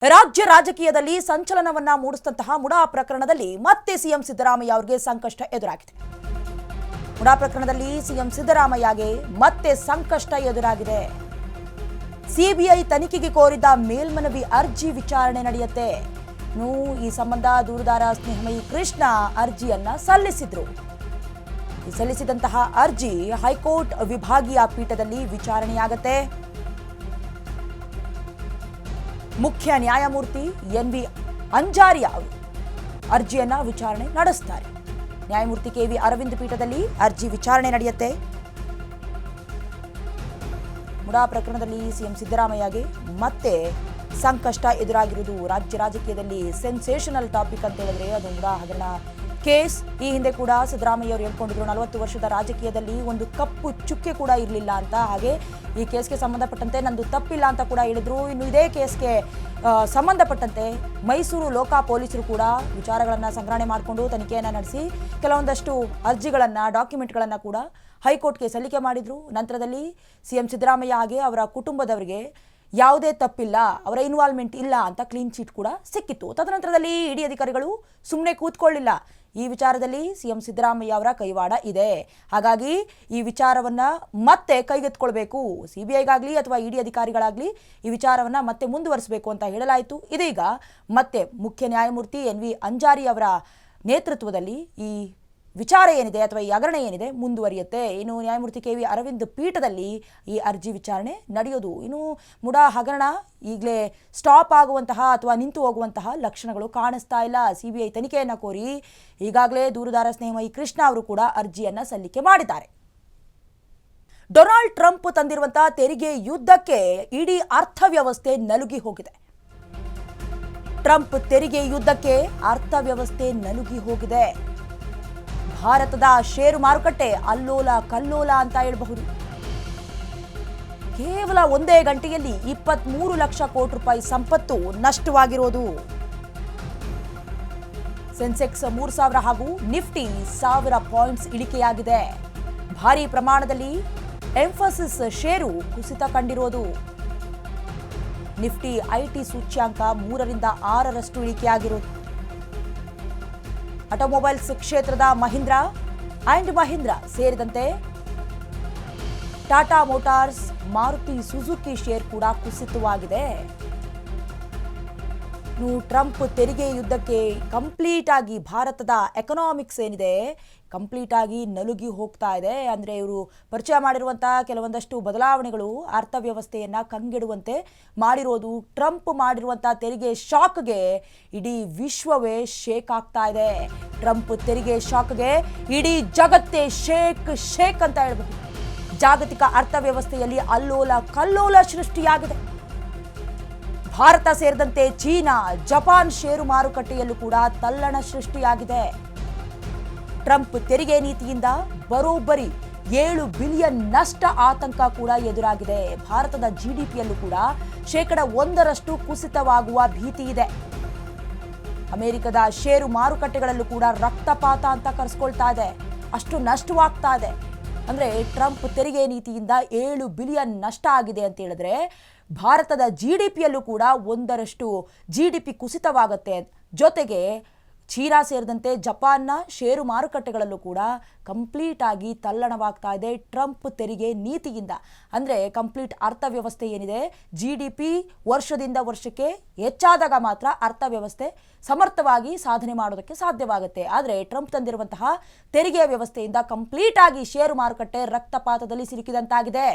ರಾಜ್ಯ ರಾಜಕೀಯದಲ್ಲಿ ಸಂಚಲನವನ್ನ ಮೂಡಿಸಿದಂತಹ ಮುಡಾ ಪ್ರಕರಣದಲ್ಲಿ ಮತ್ತೆ ಸಿಎಂ ಸಿದ್ದರಾಮಯ್ಯ ಅವರಿಗೆ ಸಂಕಷ್ಟ ಎದುರಾಗಿದೆ. ಮುಡಾ ಪ್ರಕರಣದಲ್ಲಿ ಸಿಎಂ ಸಿದ್ದರಾಮಯ್ಯಗೆ ಮತ್ತೆ ಸಂಕಷ್ಟ ಎದುರಾಗಿದೆ. ಸಿಬಿಐ ತನಿಖೆಗೆ ಕೋರಿದ ಮೇಲ್ಮನವಿ ಅರ್ಜಿ ವಿಚಾರಣೆ ನಡೆಯುತ್ತೆ. ಈ ಸಂಬಂಧ ದೂರುದಾರ ಸ್ನೇಹಮಯಿ ಕೃಷ್ಣ ಅರ್ಜಿಯನ್ನ ಸಲ್ಲಿಸಿದ್ರು. ಸಲ್ಲಿಸಿದಂತಹ ಅರ್ಜಿ ಹೈಕೋರ್ಟ್ ವಿಭಾಗೀಯ ಪೀಠದಲ್ಲಿ ವಿಚಾರಣೆಯಾಗುತ್ತೆ. ಮುಖ್ಯ ನ್ಯಾಯಮೂರ್ತಿ ಎನ್.ವಿ. ಅಂಜಾರಿ ಅವರು ಅರ್ಜಿಯನ್ನ ವಿಚಾರಣೆ ನಡೆಸುತ್ತಾರೆ. ನ್ಯಾಯಮೂರ್ತಿ ಕೆ.ವಿ. ಅರವಿಂದ್ ಪೀಠದಲ್ಲಿ ಅರ್ಜಿ ವಿಚಾರಣೆ ನಡೆಯುತ್ತೆ. ಮುಡಾ ಪ್ರಕರಣದಲ್ಲಿ ಸಿಎಂ ಸಿದ್ದರಾಮಯ್ಯಗೆ ಮತ್ತೆ ಸಂಕಷ್ಟ ಎದುರಾಗಿರುವುದು ರಾಜ್ಯ ರಾಜಕೀಯದಲ್ಲಿ ಸೆನ್ಸೇಷನಲ್ ಟಾಪಿಕ್ ಅಂತ ಹೇಳಿದ್ರೆ ಅದು ಮುಡಾ ಹಗರಣ ಕೇಸ್. ಈ ಹಿಂದೆ ಕೂಡ ಸಿದ್ದರಾಮಯ್ಯ ಅವರು ಹೇಳ್ಕೊಂಡಿದ್ರು 40 ವರ್ಷದ ರಾಜಕೀಯದಲ್ಲಿ ಒಂದು ಕಪ್ಪು ಚುಕ್ಕೆ ಕೂಡ ಇರಲಿಲ್ಲ ಅಂತ. ಹಾಗೆ ಈ ಕೇಸ್ಗೆ ಸಂಬಂಧಪಟ್ಟಂತೆ ನಂದು ತಪ್ಪಿಲ್ಲ ಅಂತ ಕೂಡ ಹೇಳಿದ್ರು. ಇನ್ನು ಇದೇ ಕೇಸ್ಗೆ ಸಂಬಂಧಪಟ್ಟಂತೆ ಮೈಸೂರು ಲೋಕ ಪೊಲೀಸರು ಕೂಡ ವಿಚಾರಗಳನ್ನು ಸಂಗ್ರಹಣೆ ಮಾಡಿಕೊಂಡು ತನಿಖೆಯನ್ನು ನಡೆಸಿ ಕೆಲವೊಂದಷ್ಟು ಅರ್ಜಿಗಳನ್ನು ಡಾಕ್ಯುಮೆಂಟ್ಗಳನ್ನು ಕೂಡ ಹೈಕೋರ್ಟ್ಗೆ ಸಲ್ಲಿಕೆ ಮಾಡಿದ್ರು. ನಂತರದಲ್ಲಿ ಸಿಎಂ ಸಿದ್ದರಾಮಯ್ಯ ಹಾಗೆ ಅವರ ಕುಟುಂಬದವರಿಗೆ ಯಾವುದೇ ತಪ್ಪಿಲ್ಲ, ಅವರ ಇನ್ವಾಲ್ವ್ಮೆಂಟ್ ಇಲ್ಲ ಅಂತ ಕ್ಲೀನ್ ಚೀಟ್ ಕೂಡ ಸಿಕ್ಕಿತ್ತು. ತದನಂತರದಲ್ಲಿ ಇಡಿ ಅಧಿಕಾರಿಗಳು ಸುಮ್ಮನೆ ಕೂತ್ಕೊಳ್ಳಿಲ್ಲ. ಈ ವಿಚಾರದಲ್ಲಿ ಸಿಎಂ ಸಿದ್ದರಾಮಯ್ಯ ಅವರ ಕೈವಾಡ ಇದೆ. ಹಾಗಾಗಿ ಈ ವಿಚಾರವನ್ನ ಮತ್ತೆ ಕೈಗೆತ್ತಿಕೊಳ್ಬೇಕು, ಸಿಬಿಐಗಾಗಲಿ ಅಥವಾ ಇಡಿ ಅಧಿಕಾರಿಗಳಾಗಲಿ ಈ ವಿಚಾರವನ್ನ ಮತ್ತೆ ಮುಂದುವರಿಸಬೇಕು ಅಂತ ಹೇಳಲಾಯಿತು. ಇದೀಗ ಮತ್ತೆ ಮುಖ್ಯ ನ್ಯಾಯಮೂರ್ತಿ ಎನ್.ವಿ. ಅಂಜಾರಿ ಅವರ ನೇತೃತ್ವದಲ್ಲಿ ಈ ವಿಚಾರ ಏನಿದೆ ಅಥವಾ ಈ ಹಗರಣ ಏನಿದೆ ಮುಂದುವರಿಯುತ್ತೆ. ಇನ್ನು ನ್ಯಾಯಮೂರ್ತಿ ಕೆ.ವಿ. ಅರವಿಂದ್ ಪೀಠದಲ್ಲಿ ಈ ಅರ್ಜಿ ವಿಚಾರಣೆ ನಡೆಯೋದು. ಇನ್ನು ಮುಡಾ ಹಗರಣ ಈಗಲೇ ಸ್ಟಾಪ್ ಆಗುವಂತಹ ಅಥವಾ ನಿಂತು ಹೋಗುವಂತಹ ಲಕ್ಷಣಗಳು ಕಾಣಿಸ್ತಾ ಇಲ್ಲ. ಸಿಬಿಐ ತನಿಖೆಯನ್ನು ಕೋರಿ ಈಗಾಗಲೇ ದೂರುದಾರ ಸ್ನೇಹಮಯಿ ಕೃಷ್ಣ ಅವರು ಕೂಡ ಅರ್ಜಿಯನ್ನ ಸಲ್ಲಿಕೆ ಮಾಡಿದ್ದಾರೆ. ಡೊನಾಲ್ಡ್ ಟ್ರಂಪ್ ತಂದಿರುವಂತಹ ತೆರಿಗೆ ಯುದ್ಧಕ್ಕೆ ಇಡೀ ಅರ್ಥವ್ಯವಸ್ಥೆ ನಲುಗಿ ಹೋಗಿದೆ. ಟ್ರಂಪ್ ತೆರಿಗೆ ಯುದ್ಧಕ್ಕೆ ಅರ್ಥವ್ಯವಸ್ಥೆ ನಲುಗಿ ಹೋಗಿದೆ. ಭಾರತದ ಷೇರು ಮಾರುಕಟ್ಟೆ ಅಲ್ಲೋಲ ಕಲ್ಲೋಲ ಅಂತ ಹೇಳಬಹುದು. ಕೇವಲ ಒಂದೇ ಗಂಟೆಯಲ್ಲಿ 23 ಲಕ್ಷ ಕೋಟಿ ರೂಪಾಯಿ ಸಂಪತ್ತು ನಷ್ಟವಾಗಿರೋದು. ಸೆನ್ಸೆಕ್ಸ್ 3000 ಹಾಗೂ ನಿಫ್ಟಿ 1000 ಪಾಯಿಂಟ್ಸ್ ಇಳಿಕೆಯಾಗಿದೆ. ಭಾರೀ ಪ್ರಮಾಣದಲ್ಲಿ ಎಂಫಸಿಸ್ ಷೇರು ಕುಸಿತ ಕಂಡಿರೋದು. ನಿಫ್ಟಿ ಐಟಿ ಸೂಚ್ಯಾಂಕ 3ರಿಂದ 6ರಷ್ಟು ಇಳಿಕೆಯಾಗಿರೋದು. ಆಟೋಮೊಬೈಲ್ಸ್ ಕ್ಷೇತ್ರದ ಮಹೀಂದ್ರಾ ಅಂಡ್ ಮಹೀಂದ್ರಾ ಸೇರಿದಂತೆ Tata Motors, Maruti Suzuki share ಕೂಡ ಕುಸಿತವಾಗಿದೆ. ಟ್ರಂಪ್ ತೆರಿಗೆ ಯುದ್ಧಕ್ಕೆ ಕಂಪ್ಲೀಟ್ ಆಗಿ ಭಾರತದ ಎಕನಾಮಿಕ್ಸ್ ಏನಿದೆ ಕಂಪ್ಲೀಟ್ ಆಗಿ ನಲುಗಿ ಹೋಗ್ತಾ ಇದೆ. ಅಂದರೆ ಇವರು ಪರಿಚಯ ಮಾಡಿರುವಂತಹ ಕೆಲವೊಂದಷ್ಟು ಬದಲಾವಣೆಗಳು ಅರ್ಥವ್ಯವಸ್ಥೆಯನ್ನು ಕಂಗೆಡುವಂತೆ ಮಾಡಿರೋದು. ಟ್ರಂಪ್ ಮಾಡಿರುವಂತಹ ತೆರಿಗೆ ಶಾಕ್ಗೆ ಇಡೀ ವಿಶ್ವವೇ ಶೇಕ್ ಆಗ್ತಾ ಇದೆ. ಟ್ರಂಪ್ ತೆರಿಗೆ ಶಾಕ್ಗೆ ಇಡೀ ಜಗತ್ತೇ ಶೇಕ್ ಅಂತ ಹೇಳ್ಬೋದು. ಜಾಗತಿಕ ಅರ್ಥವ್ಯವಸ್ಥೆಯಲ್ಲಿ ಅಲ್ಲೋಲ ಕಲ್ಲೋಲ ಸೃಷ್ಟಿಯಾಗಿದೆ. ಭಾರತ ಸೇರಿದಂತೆ ಚೀನಾ, ಜಪಾನ್ ಷೇರು ಮಾರುಕಟ್ಟೆಯಲ್ಲೂ ಕೂಡ ತಲ್ಲಣ ಸೃಷ್ಟಿಯಾಗಿದೆ. ಟ್ರಂಪ್ ತೆರಿಗೆ ನೀತಿಯಿಂದ ಬರೋಬ್ಬರಿ 7 ಬಿಲಿಯನ್ ನಷ್ಟ ಆತಂಕ ಕೂಡ ಎದುರಾಗಿದೆ. ಭಾರತದ ಜಿಡಿಪಿಯಲ್ಲೂ ಕೂಡ 1% ಕುಸಿತವಾಗುವ ಭೀತಿ ಇದೆ. ಅಮೆರಿಕದ ಷೇರು ಮಾರುಕಟ್ಟೆಗಳಲ್ಲೂ ಕೂಡ ರಕ್ತಪಾತ ಅಂತ ಕರೆಸ್ಕೊಳ್ತಾ ಇದೆ. ಅಷ್ಟು ನಷ್ಟವಾಗ್ತಾ ಇದೆ. ಅಂದರೆ ಟ್ರಂಪ್ ತೆರಿಗೆ ನೀತಿಯಿಂದ 7 ಬಿಲಿಯನ್ ನಷ್ಟ ಆಗಿದೆ ಅಂತ ಹೇಳಿದ್ರೆ ಭಾರತದ ಜಿಡಿಪಿಯಲ್ಲೂ ಕೂಡ 1% ಜಿಡಿಪಿ ಕುಸಿತವಾಗುತ್ತೆ. ಜೊತೆಗೆ ಚೀನಾ ಸೇರಿದಂತೆ ಜಪಾನ್ನ ಷೇರು ಮಾರುಕಟ್ಟೆಗಳಲ್ಲೂ ಕೂಡ ಕಂಪ್ಲೀಟ್ ಆಗಿ ತಲ್ಲಣವಾಗ್ತಾ ಇದೆ ಟ್ರಂಪ್ ತೆರಿಗೆ ನೀತಿಯಿಂದ. ಅಂದರೆ ಕಂಪ್ಲೀಟ್ ಅರ್ಥವ್ಯವಸ್ಥೆ ಏನಿದೆ ಜಿಡಿಪಿ ವರ್ಷದಿಂದ ವರ್ಷಕ್ಕೆ ಹೆಚ್ಚಾದಾಗ ಮಾತ್ರ ಅರ್ಥವ್ಯವಸ್ಥೆ ಸಮರ್ಥವಾಗಿ ಸಾಧನೆ ಮಾಡೋದಕ್ಕೆ ಸಾಧ್ಯವಾಗುತ್ತೆ. ಆದರೆ ಟ್ರಂಪ್ ತಂದಿರುವಂತಹ ತೆರಿಗೆ ವ್ಯವಸ್ಥೆಯಿಂದ ಕಂಪ್ಲೀಟ್ ಆಗಿ ಷೇರು ಮಾರುಕಟ್ಟೆ ರಕ್ತಪಾತದಲ್ಲಿ ಸಿಲುಕಿದಂತಾಗಿದೆ.